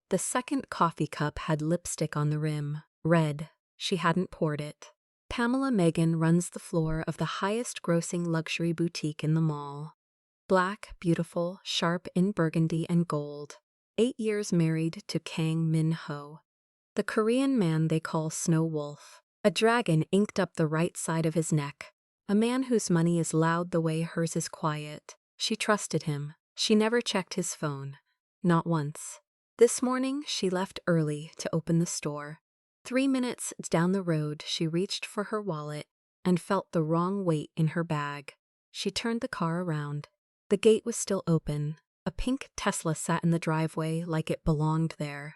The second coffee cup had lipstick on the rim, red. She hadn't poured it. Pamela Megan runs the floor of the highest-grossing luxury boutique in the mall. Black, beautiful, sharp in burgundy and gold. 8 years married to Kang Min-ho, the Korean man they call Snow Wolf. A dragon inked up the right side of his neck. A man whose money is loud the way hers is quiet. She trusted him. She never checked his phone. Not once. This morning, she left early to open the store. 3 minutes down the road, she reached for her wallet and felt the wrong weight in her bag. She turned the car around. The gate was still open. A pink Tesla sat in the driveway like it belonged there.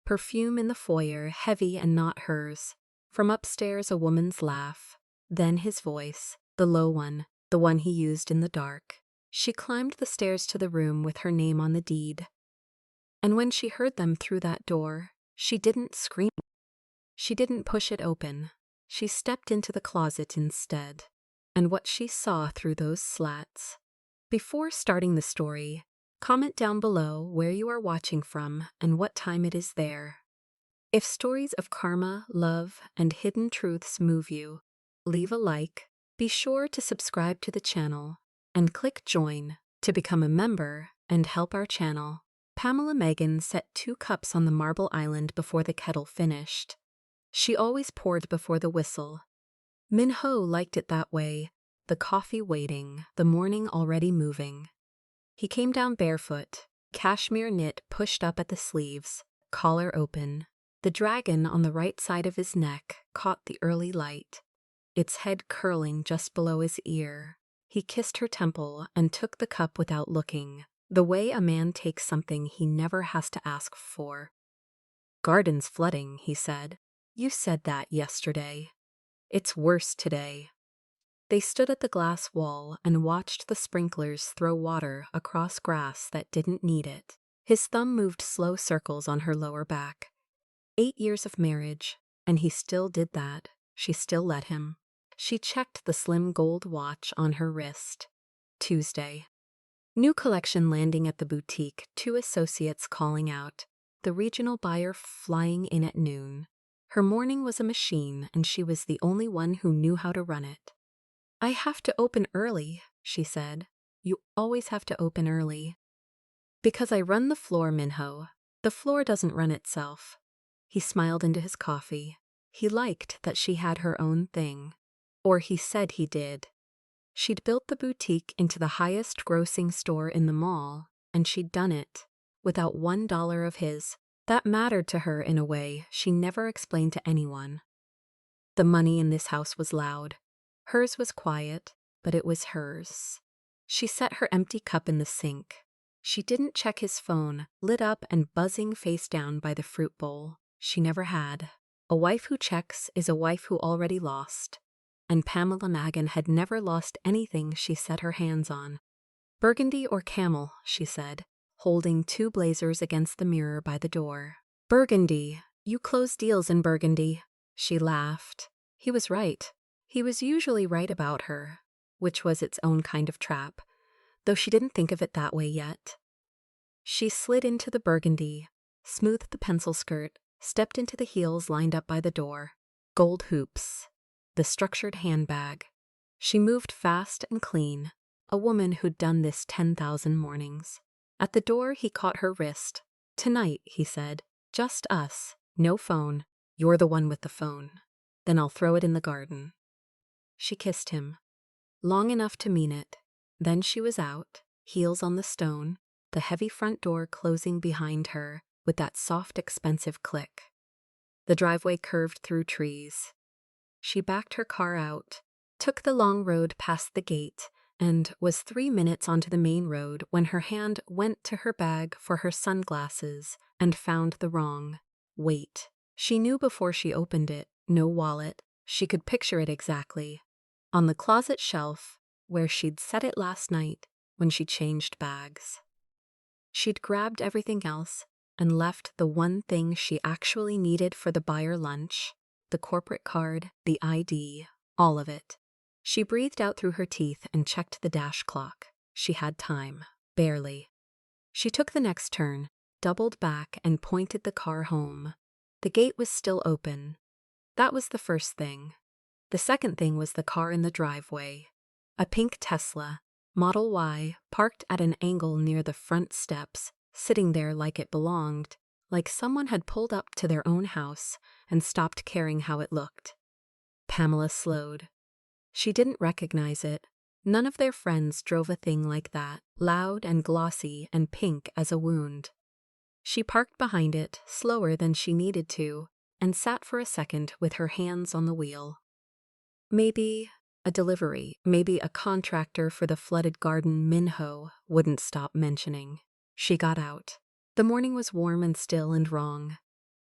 Perfume in the foyer, heavy and not hers. From upstairs, a woman's laugh. Then his voice, the low one, the one he used in the dark. She climbed the stairs to the room with her name on the deed. And when she heard them through that door, she didn't scream. She didn't push it open. She stepped into the closet instead. And what she saw through those slats. Before starting the story, comment down below where you are watching from and what time it is there. If stories of karma, love, and hidden truths move you, leave a like, be sure to subscribe to the channel, and click join to become a member and help our channel. Pamela Megan set 2 cups on the marble island before the kettle finished. She always poured before the whistle. Min-ho liked it that way, the coffee waiting, the morning already moving. He came down barefoot, cashmere knit pushed up at the sleeves, collar open. The dragon on the right side of his neck caught the early light, its head curling just below his ear. He kissed her temple and took the cup without looking, the way a man takes something he never has to ask for. "Garden's flooding," he said. "You said that yesterday. It's worse today." They stood at the glass wall and watched the sprinklers throw water across grass that didn't need it. His thumb moved slow circles on her lower back. 8 years of marriage, and he still did that. She still let him. She checked the slim gold watch on her wrist. Tuesday. New collection landing at the boutique, 2 associates calling out, the regional buyer flying in at noon. Her morning was a machine, and she was the only one who knew how to run it. "I have to open early," she said. "You always have to open early." "Because I run the floor, Min-ho. The floor doesn't run itself." He smiled into his coffee. He liked that she had her own thing. Or he said he did. She'd built the boutique into the highest-grossing store in the mall, and she'd done it, without $1 of his. That mattered to her in a way she never explained to anyone. The money in this house was loud. Hers was quiet, but it was hers. She set her empty cup in the sink. She didn't check his phone, lit up and buzzing face down by the fruit bowl. She never had. A wife who checks is a wife who already lost. And Pamela Megan had never lost anything she set her hands on. "Burgundy or camel," she said, holding 2 blazers against the mirror by the door. "Burgundy. You close deals in burgundy." She laughed. He was right. He was usually right about her, which was its own kind of trap, though she didn't think of it that way yet. She slid into the burgundy, smoothed the pencil skirt, stepped into the heels lined up by the door. Gold hoops. The structured handbag. She moved fast and clean, a woman who'd done this 10,000 mornings. At the door, he caught her wrist. "Tonight," he said. "Just us. No phone. You're the one with the phone. Then I'll throw it in the garden." She kissed him. Long enough to mean it. Then she was out, heels on the stone, the heavy front door closing behind her with that soft, expensive click. The driveway curved through trees. She backed her car out, took the long road past the gate, and was 3 minutes onto the main road when her hand went to her bag for her sunglasses and found the wrong weight. She knew before she opened it, no wallet. She could picture it exactly. On the closet shelf, where she'd set it last night when she changed bags. She'd grabbed everything else and left the one thing she actually needed for the buyer lunch, the corporate card, the ID, all of it. She breathed out through her teeth and checked the dash clock. She had time. Barely. She took the next turn, doubled back and pointed the car home. The gate was still open. That was the first thing. The second thing was the car in the driveway. A pink Tesla, Model Y, parked at an angle near the front steps, sitting there like it belonged, like someone had pulled up to their own house and stopped caring how it looked. Pamela slowed. She didn't recognize it. None of their friends drove a thing like that, loud and glossy and pink as a wound. She parked behind it, slower than she needed to, and sat for a second with her hands on the wheel. Maybe a delivery, maybe a contractor for the flooded garden Minho wouldn't stop mentioning. She got out. The morning was warm and still and wrong.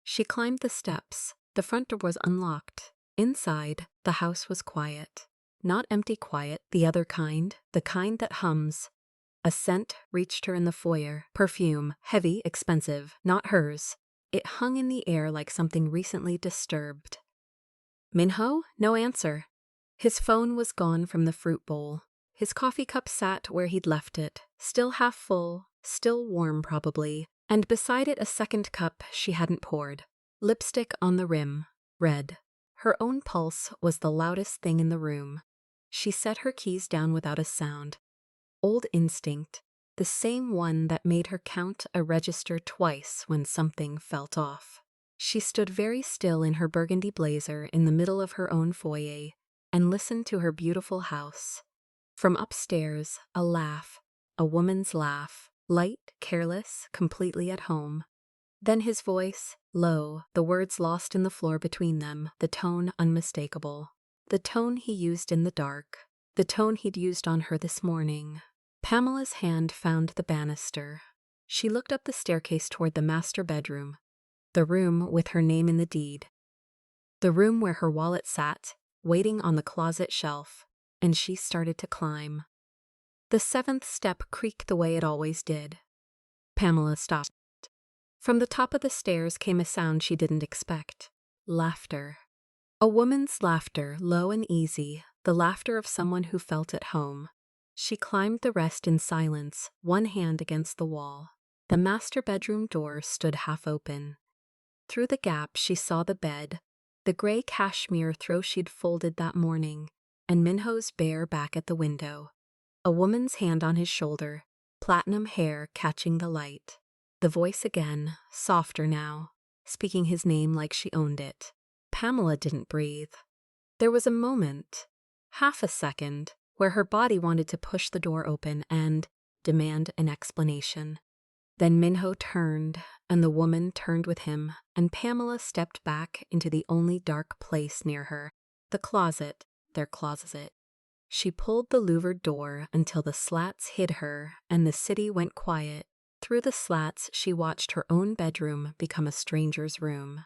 She climbed the steps. The front door was unlocked. Inside, the house was quiet. Not empty quiet, the other kind, the kind that hums. A scent reached her in the foyer. Perfume, heavy, expensive, not hers. It hung in the air like something recently disturbed. Minho? No answer. His phone was gone from the fruit bowl. His coffee cup sat where he'd left it, still half full, still warm probably, and beside it a second cup she hadn't poured. Lipstick on the rim, red. Her own pulse was the loudest thing in the room. She set her keys down without a sound. Old instinct, the same one that made her count a register twice when something felt off. She stood very still in her burgundy blazer in the middle of her own foyer and listened to her beautiful house. From upstairs, a laugh, a woman's laugh, light, careless, completely at home. Then his voice, low, the words lost in the floor between them, the tone unmistakable. The tone he used in the dark, the tone he'd used on her this morning. Pamela's hand found the banister. She looked up the staircase toward the master bedroom, the room with her name in the deed, the room where her wallet sat, waiting on the closet shelf, and she started to climb. The seventh step creaked the way it always did. Pamela stopped. From the top of the stairs came a sound she didn't expect. Laughter. A woman's laughter, low and easy, the laughter of someone who felt at home. She climbed the rest in silence, one hand against the wall. The master bedroom door stood half open. Through the gap she saw the bed, the gray cashmere throw she'd folded that morning, and Minho's bare back at the window. A woman's hand on his shoulder, platinum hair catching the light. The voice again, softer now, speaking his name like she owned it. Pamela didn't breathe. There was a moment, half a second, where her body wanted to push the door open and demand an explanation. Then Minho turned, and the woman turned with him, and Pamela stepped back into the only dark place near her, the closet, their closet. She pulled the louvered door until the slats hid her, and the city went quiet. Through the slats she watched her own bedroom become a stranger's room.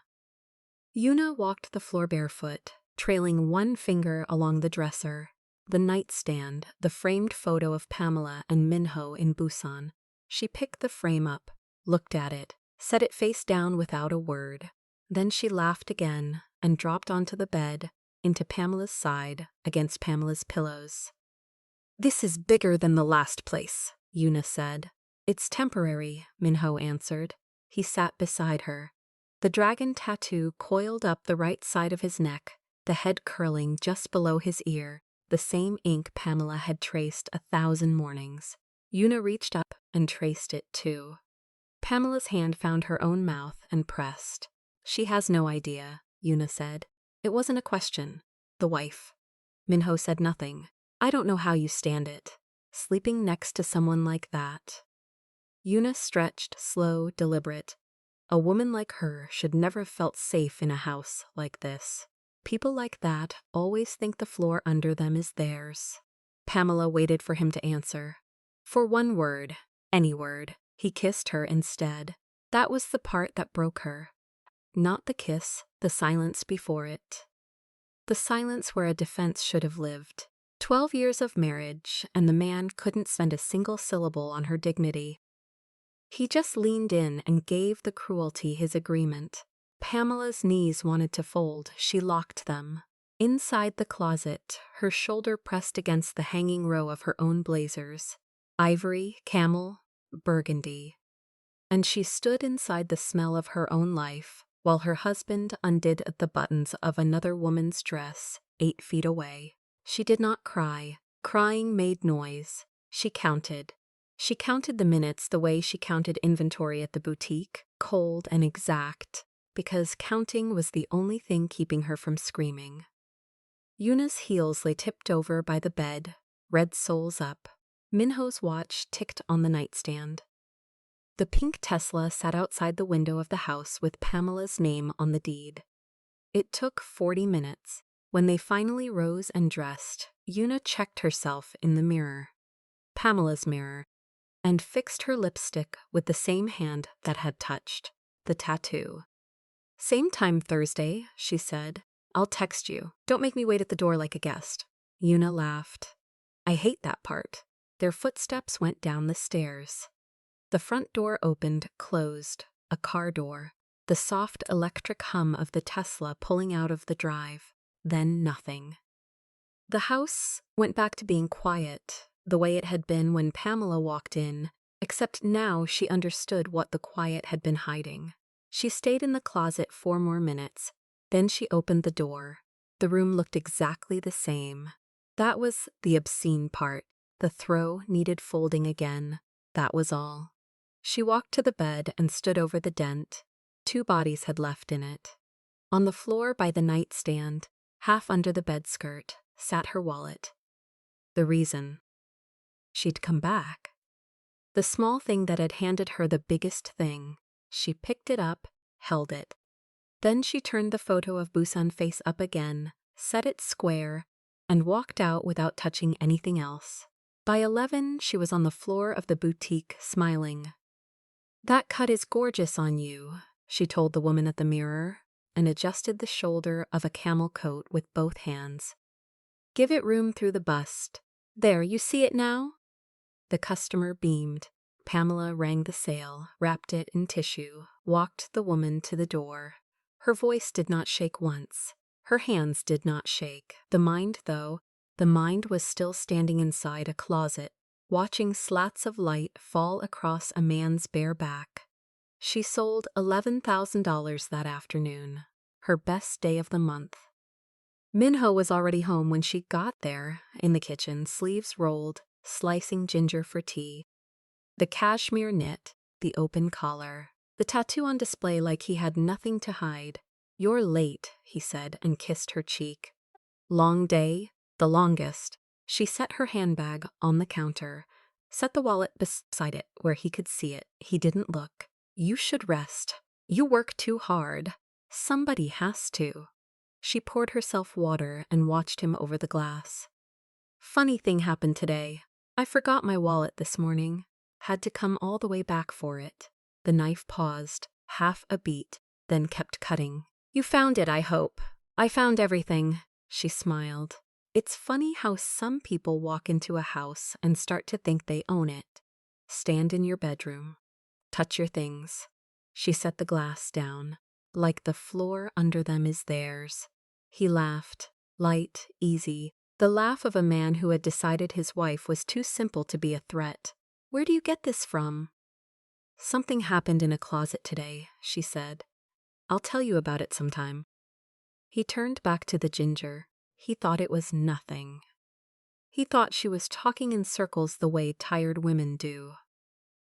Yuna walked the floor barefoot, trailing one finger along the dresser, the nightstand, the framed photo of Pamela and Minho in Busan. She picked the frame up, looked at it, set it face down without a word. Then she laughed again and dropped onto the bed, into Pamela's side, against Pamela's pillows. "This is bigger than the last place," Yuna said. "It's temporary," Minho answered. He sat beside her. The dragon tattoo coiled up the right side of his neck, the head curling just below his ear, the same ink Pamela had traced 1,000 mornings. Yuna reached up and traced it too. Pamela's hand found her own mouth and pressed. "She has no idea," Yuna said. "It wasn't a question. The wife." Minho said nothing. "I don't know how you stand it, sleeping next to someone like that." Yuna stretched, slow, deliberate. A woman like her should never have felt safe in a house like this. People like that always think the floor under them is theirs. Pamela waited for him to answer. For one word, any word, he kissed her instead. That was the part that broke her. Not the kiss, the silence before it. The silence where a defense should have lived. 12 years of marriage, and the man couldn't spend a single syllable on her dignity. He just leaned in and gave the cruelty his agreement. Pamela's knees wanted to fold, she locked them. Inside the closet, her shoulder pressed against the hanging row of her own blazers. Ivory, camel, burgundy. and she stood inside the smell of her own life while her husband undid the buttons of another woman's dress 8 feet away. She did not cry. Crying made noise. She counted. She counted the minutes the way she counted inventory at the boutique, cold and exact, because counting was the only thing keeping her from screaming. Yuna's heels lay tipped over by the bed, red soles up. Minho's watch ticked on the nightstand. The pink Tesla sat outside the window of the house with Pamela's name on the deed. It took 40 minutes. When they finally rose and dressed, Yuna checked herself in the mirror, Pamela's mirror, and fixed her lipstick with the same hand that had touched the tattoo. "Same time Thursday," she said. "I'll text you. Don't make me wait at the door like a guest." Yuna laughed. "I hate that part." Their footsteps went down the stairs. The front door opened, closed, a car door, the soft electric hum of the Tesla pulling out of the drive, then nothing. The house went back to being quiet, the way it had been when Pamela walked in, except now she understood what the quiet had been hiding. She stayed in the closet 4 more minutes, then she opened the door. The room looked exactly the same. That was the obscene part. The throw needed folding again. That was all. She walked to the bed and stood over the dent. 2 bodies had left in it. On the floor by the nightstand, half under the bedskirt, sat her wallet. The reason. She'd come back. The small thing that had handed her the biggest thing. She picked it up, held it. Then she turned the photo of Busan face up again, set it square, and walked out without touching anything else. By 11, she was on the floor of the boutique, smiling. "That cut is gorgeous on you," she told the woman at the mirror, and adjusted the shoulder of a camel coat with both hands. "Give it room through the bust. There, you see it now?" The customer beamed. Pamela rang the sale, wrapped it in tissue, walked the woman to the door. Her voice did not shake once. Her hands did not shake. The mind, though, the mind was still standing inside a closet, watching slats of light fall across a man's bare back. She sold $11,000 that afternoon, her best day of the month. Minho was already home when she got there, in the kitchen, sleeves rolled, slicing ginger for tea. The cashmere knit, the open collar, the tattoo on display like he had nothing to hide. "You're late," he said, and kissed her cheek. "Long day?" "The longest." She set her handbag on the counter, set the wallet beside it where he could see it. He didn't look. "You should rest. You work too hard. Somebody has to." She poured herself water and watched him over the glass. "Funny thing happened today. I forgot my wallet this morning. Had to come all the way back for it." The knife paused, half a beat, then kept cutting. "You found it, I hope." "I found everything," she smiled. It's funny how some people walk into a house and start to think they own it. Stand in your bedroom. Touch your things. She set the glass down, like the floor under them is theirs. He laughed, light, easy, the laugh of a man who had decided his wife was too simple to be a threat. "Where do you get this from?" "Something happened in a closet today," she said. "I'll tell you about it sometime." He turned back to the ginger. He thought it was nothing. He thought she was talking in circles the way tired women do.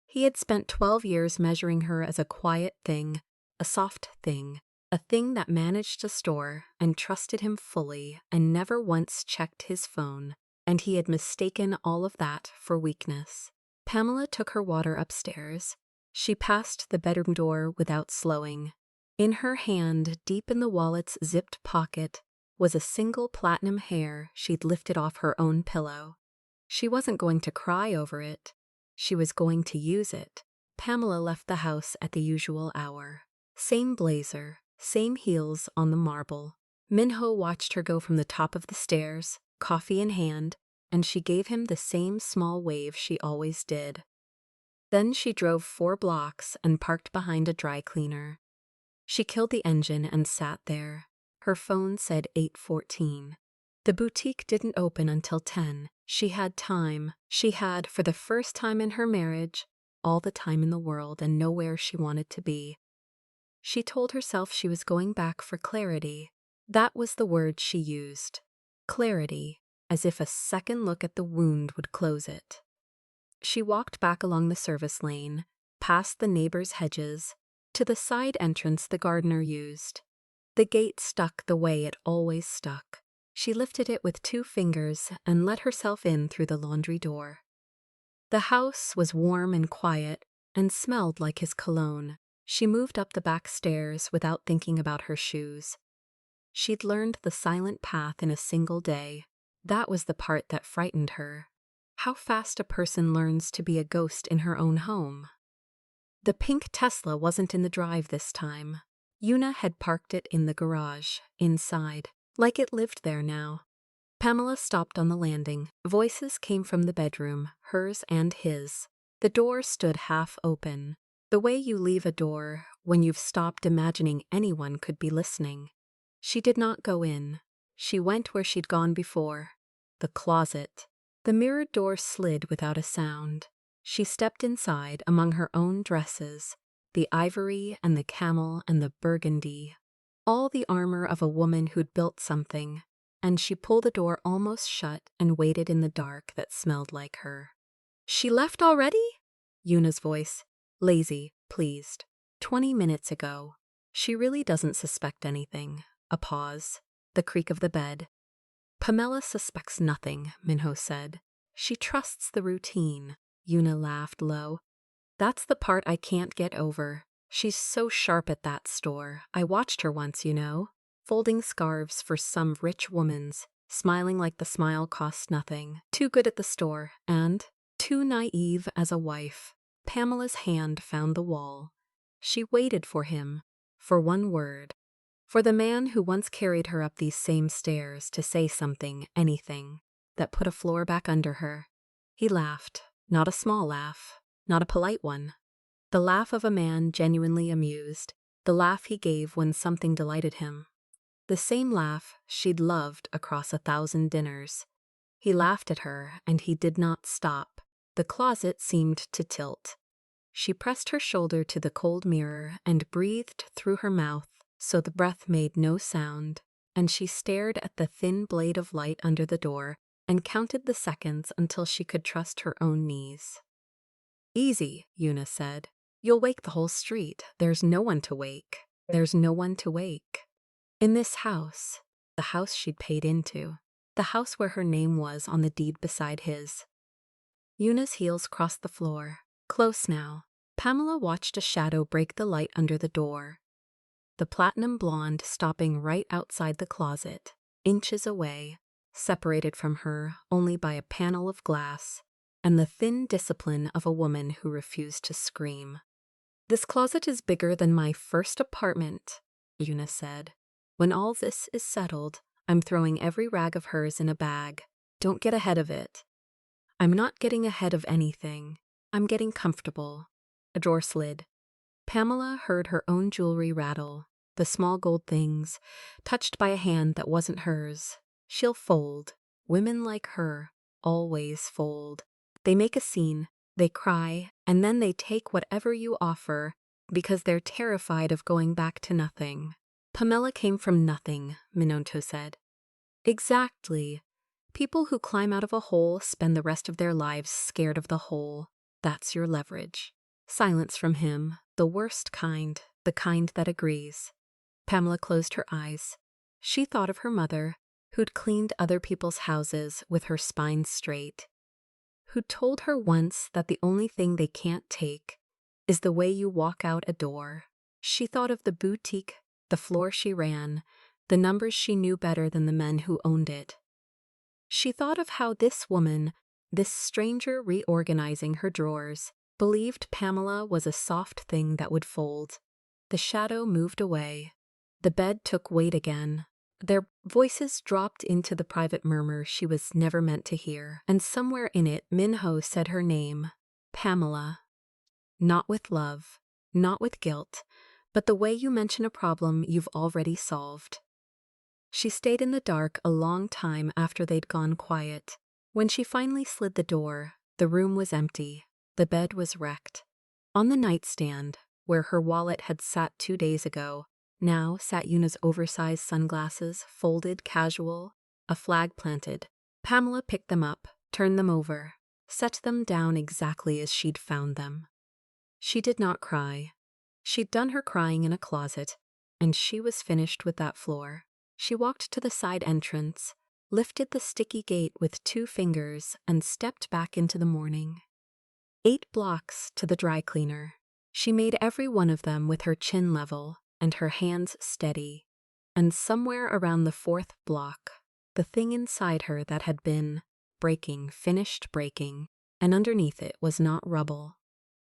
He had spent 12 years measuring her as a quiet thing, a soft thing, a thing that managed a store and trusted him fully and never once checked his phone, and he had mistaken all of that for weakness. Pamela took her water upstairs. She passed the bedroom door without slowing. In her hand, deep in the wallet's zipped pocket, was a single platinum hair she'd lifted off her own pillow. She wasn't going to cry over it. She was going to use it. Pamela left the house at the usual hour. Same blazer, same heels on the marble. Minho watched her go from the top of the stairs, coffee in hand, and she gave him the same small wave she always did. Then she drove 4 blocks and parked behind a dry cleaner. She killed the engine and sat there. Her phone said 8:14. The boutique didn't open until 10. She had time. She had, for the first time in her marriage, all the time in the world and nowhere she wanted to be. She told herself she was going back for clarity. That was the word she used. Clarity, as if a second look at the wound would close it. She walked back along the service lane, past the neighbors' hedges, to the side entrance the gardener used. The gate stuck the way it always stuck. She lifted it with 2 fingers and let herself in through the laundry door. The house was warm and quiet and smelled like his cologne. She moved up the back stairs without thinking about her shoes. She'd learned the silent path in a single day. That was the part that frightened her. How fast a person learns to be a ghost in her own home. The pink Tesla wasn't in the drive this time. Una had parked it in the garage, inside, like it lived there now. Pamela stopped on the landing. Voices came from the bedroom, hers and his. The door stood half open. The way you leave a door when you've stopped imagining anyone could be listening. She did not go in. She went where she'd gone before. The closet. The mirrored door slid without a sound. She stepped inside among her own dresses, the ivory and the camel and the burgundy, all the armor of a woman who'd built something, and she pulled the door almost shut and waited in the dark that smelled like her. "She left already?" Una's voice, lazy, pleased. 20 minutes ago. She really doesn't suspect anything. A pause. The creak of the bed. Pamela suspects nothing, Minho said. She trusts the routine. Una laughed low. That's the part I can't get over. She's so sharp at that store. I watched her once, you know, folding scarves for some rich woman's, smiling like the smile cost nothing. Too good at the store, and too naive as a wife. Pamela's hand found the wall. She waited for him, for one word. For the man who once carried her up these same stairs to say something, anything, that put a floor back under her. He laughed, not a small laugh, not a polite one. The laugh of a man genuinely amused, the laugh he gave when something delighted him. The same laugh she'd loved across 1,000 dinners. He laughed at her, and he did not stop. The closet seemed to tilt. She pressed her shoulder to the cold mirror and breathed through her mouth, so the breath made no sound, and she stared at the thin blade of light under the door and counted the seconds until she could trust her own knees. "Easy," Una said. "You'll wake the whole street. There's no one to wake. There's no one to wake." In this house, the house she'd paid into, the house where her name was on the deed beside his. Una's heels crossed the floor. Close now. Pamela watched a shadow break the light under the door. The platinum blonde stopping right outside the closet, inches away, separated from her only by a panel of glass, and the thin discipline of a woman who refused to scream. "This closet is bigger than my first apartment," Una said. "When all this is settled, I'm throwing every rag of hers in a bag. Don't get ahead of it." "I'm not getting ahead of anything. I'm getting comfortable." A drawer slid. Pamela heard her own jewelry rattle, the small gold things, touched by a hand that wasn't hers. She'll fold. Women like her always fold. They make a scene, they cry, and then they take whatever you offer because they're terrified of going back to nothing. Pamela came from nothing, Minonto said. Exactly. People who climb out of a hole spend the rest of their lives scared of the hole. That's your leverage. Silence from him, the worst kind, the kind that agrees. Pamela closed her eyes. She thought of her mother, who'd cleaned other people's houses with her spine straight, who told her once that the only thing they can't take is the way you walk out a door. She thought of the boutique, the floor she ran, the numbers she knew better than the men who owned it. She thought of how this woman, this stranger reorganizing her drawers, believed Pamela was a soft thing that would fold. The shadow moved away. The bed took weight again. Their voices dropped into the private murmur she was never meant to hear, and somewhere in it Minho said her name, Pamela. Not with love, not with guilt, but the way you mention a problem you've already solved. She stayed in the dark a long time after they'd gone quiet. When she finally slid the door, the room was empty. The bed was wrecked. On the nightstand, where her wallet had sat 2 days ago, now sat Yuna's oversized sunglasses, folded, casual, a flag planted. Pamela picked them up, turned them over, set them down exactly as she'd found them. She did not cry. She'd done her crying in a closet, and she was finished with that floor. She walked to the side entrance, lifted the sticky gate with 2 fingers, and stepped back into the morning. 8 blocks to the dry cleaner. She made every one of them with her chin level and her hands steady. And somewhere around the 4th block, the thing inside her that had been breaking finished breaking, and underneath it was not rubble.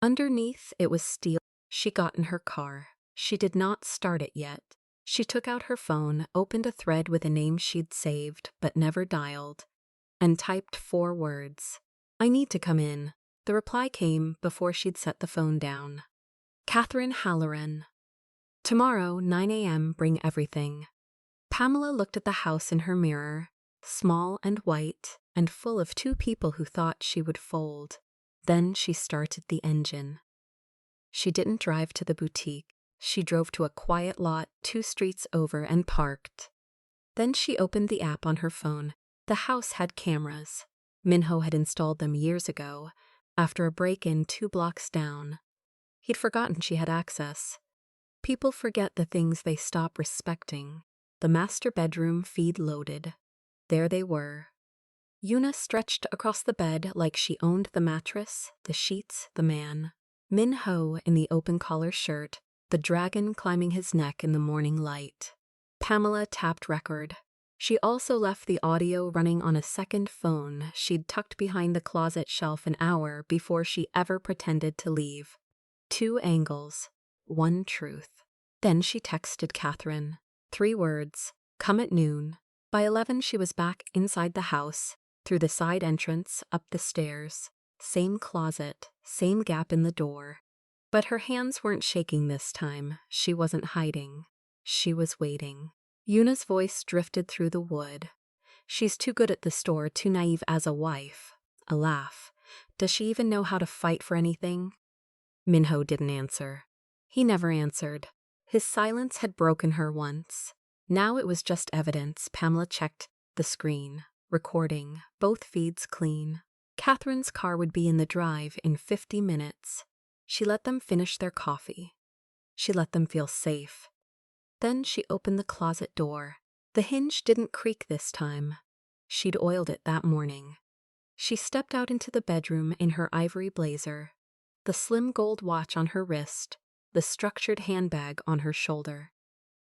Underneath it was steel. She got in her car. She did not start it yet. She took out her phone, opened a thread with a name she'd saved but never dialed, and typed 4 words. "I need to come in." The reply came before she'd set the phone down. Catherine Halloran. "Tomorrow, 9 a.m., bring everything." Pamela looked at the house in her mirror, small and white, and full of 2 people who thought she would fold. Then she started the engine. She didn't drive to the boutique. She drove to a quiet lot 2 streets over and parked. Then she opened the app on her phone. The house had cameras. Minho had installed them years ago, after a break-in 2 blocks down. He'd forgotten she had access. People forget the things they stop respecting. The master bedroom feed loaded. There they were. Yuna stretched across the bed like she owned the mattress, the sheets, the man. Minho in the open collar shirt, the dragon climbing his neck in the morning light. Pamela tapped record. She also left the audio running on a second phone she'd tucked behind the closet shelf an hour before she ever pretended to leave. 2 angles, 1 truth. Then she texted Catherine. 3 words, "Come at noon." By 11 she was back inside the house, through the side entrance, up the stairs. Same closet, same gap in the door. But her hands weren't shaking this time. She wasn't hiding. She was waiting. Yuna's voice drifted through the wood. "She's too good at the store, too naive as a wife." A laugh. "Does she even know how to fight for anything?" Minho didn't answer. He never answered. His silence had broken her once. Now it was just evidence. Pamela checked the screen. Recording. Both feeds clean. Catherine's car would be in the drive in 50 minutes. She let them finish their coffee. She let them feel safe. Then she opened the closet door. The hinge didn't creak this time. She'd oiled it that morning. She stepped out into the bedroom in her ivory blazer, the slim gold watch on her wrist, the structured handbag on her shoulder.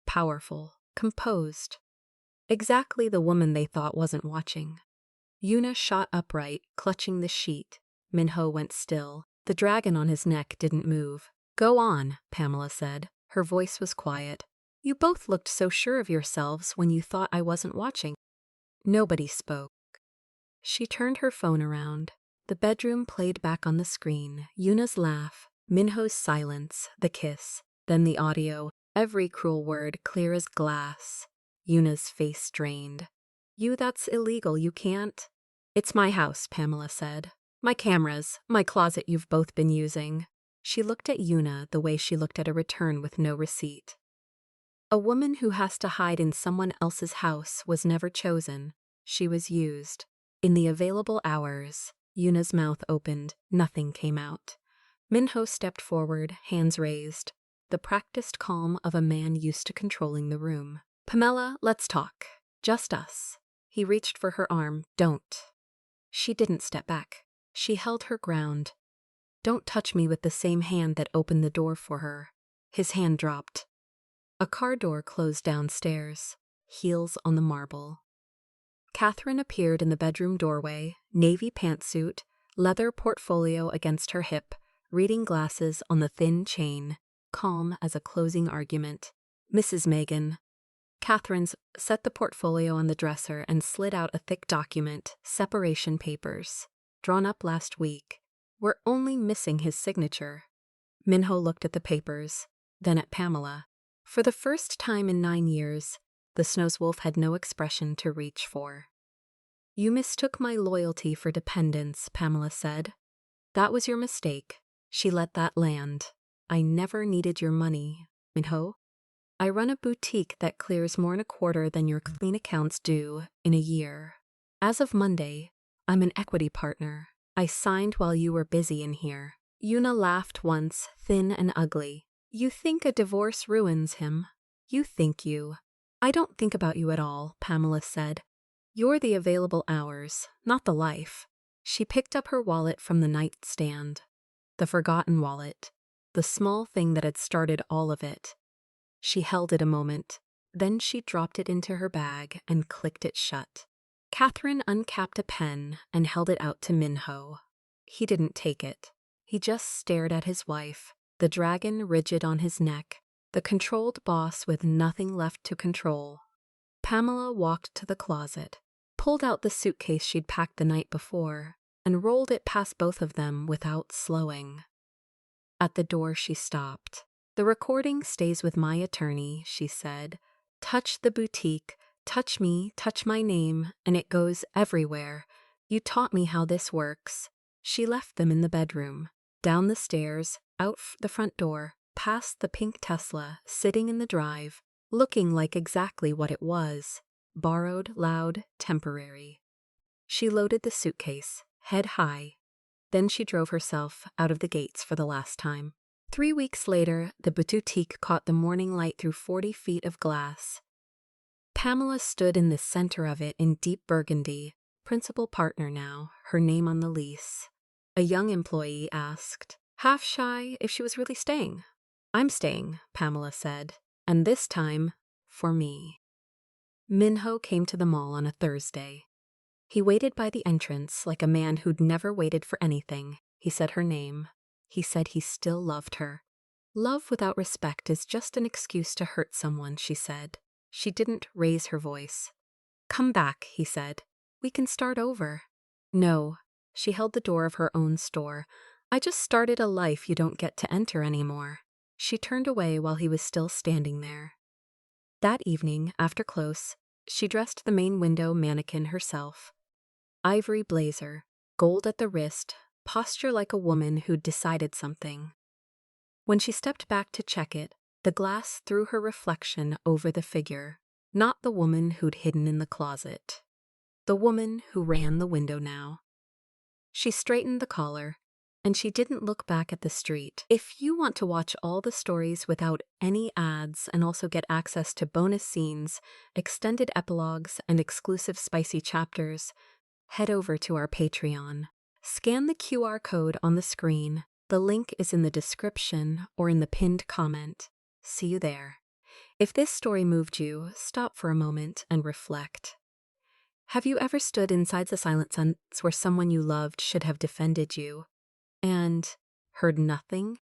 Powerful, composed. Exactly the woman they thought wasn't watching. Yuna shot upright, clutching the sheet. Minho went still. The dragon on his neck didn't move. "Go on," Pamela said. Her voice was quiet. "You both looked so sure of yourselves when you thought I wasn't watching." Nobody spoke. She turned her phone around. The bedroom played back on the screen. Yuna's laugh, Minho's silence, the kiss, then the audio, every cruel word clear as glass. Yuna's face strained. That's illegal, you can't." "It's my house," Pamela said. "My cameras, my closet you've both been using." She looked at Yuna the way she looked at a return with no receipt. A woman who has to hide in someone else's house was never chosen. She was used. In the available hours, Yuna's mouth opened. Nothing came out. Minho stepped forward, hands raised, the practiced calm of a man used to controlling the room. "Pamela, let's talk. Just us." He reached for her arm. "Don't." She didn't step back. She held her ground. "Don't touch me with the same hand that opened the door for her." His hand dropped. A car door closed downstairs, heels on the marble. Catherine appeared in the bedroom doorway, navy pantsuit, leather portfolio against her hip, reading glasses on the thin chain, calm as a closing argument. "Mrs. Megan." Catherine's set the portfolio on the dresser and slid out a thick document, separation papers, drawn up last week. "We're only missing his signature." Minho looked at the papers, then at Pamela. For the first time in 9 years, the Snow's Wolf had no expression to reach for. "You mistook my loyalty for dependence," Pamela said. "That was your mistake." She let that land. I never needed your money, Minho. I run a boutique that clears more in a quarter than your clean accounts do in a year. As of Monday, I'm an equity partner. I signed while you were busy in here. Yuna laughed once, thin and ugly. You think a divorce ruins him. You think you. I don't think about you at all, Pamela said. You're the available hours, not the life. She picked up her wallet from the nightstand. The forgotten wallet. The small thing that had started all of it. She held it a moment. Then she dropped it into her bag and clicked it shut. Catherine uncapped a pen and held it out to Minho. He didn't take it. He just stared at his wife, the dragon rigid on his neck, the controlled boss with nothing left to control. Pamela walked to the closet, pulled out the suitcase she'd packed the night before, and rolled it past both of them without slowing. At the door she stopped. The recording stays with my attorney, she said. Touch the boutique, touch me, touch my name, and it goes everywhere. You taught me how this works. She left them in the bedroom, down the stairs, out the front door, past the pink Tesla, sitting in the drive, looking like exactly what it was. Borrowed, loud, temporary. She loaded the suitcase, head high. Then she drove herself out of the gates for the last time. 3 weeks later, the boutique caught the morning light through 40 feet of glass. Pamela stood in the center of it in deep burgundy, principal partner now, her name on the lease. A young employee asked, half shy, if she was really staying. I'm staying, Pamela said, and this time, for me. Minho came to the mall on a Thursday. He waited by the entrance like a man who'd never waited for anything. He said her name. He said he still loved her. Love without respect is just an excuse to hurt someone, she said. She didn't raise her voice. Come back, he said. We can start over. No. She held the door of her own store. I just started a life you don't get to enter anymore. She turned away while he was still standing there. That evening, after close, she dressed the main window mannequin herself. Ivory blazer, gold at the wrist, posture like a woman who'd decided something. When she stepped back to check it, the glass threw her reflection over the figure, not the woman who'd hidden in the closet. The woman who ran the window now. She straightened the collar, and she didn't look back at the street. If you want to watch all the stories without any ads and also get access to bonus scenes, extended epilogues, and exclusive spicy chapters, head over to our Patreon. Scan the QR code on the screen. The link is in the description or in the pinned comment. See you there. If this story moved you, stop for a moment and reflect. Have you ever stood inside the silent sense where someone you loved should have defended you and heard nothing?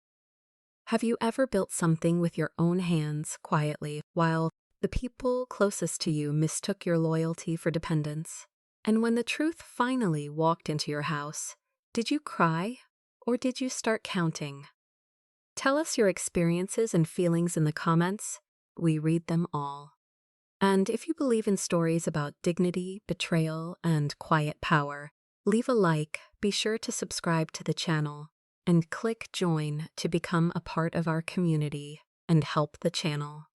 Have you ever built something with your own hands quietly while the people closest to you mistook your loyalty for dependence? And when the truth finally walked into your house, did you cry or did you start counting? Tell us your experiences and feelings in the comments. We read them all. And if you believe in stories about dignity, betrayal, and quiet power, leave a like, be sure to subscribe to the channel, and click join to become a part of our community and help the channel.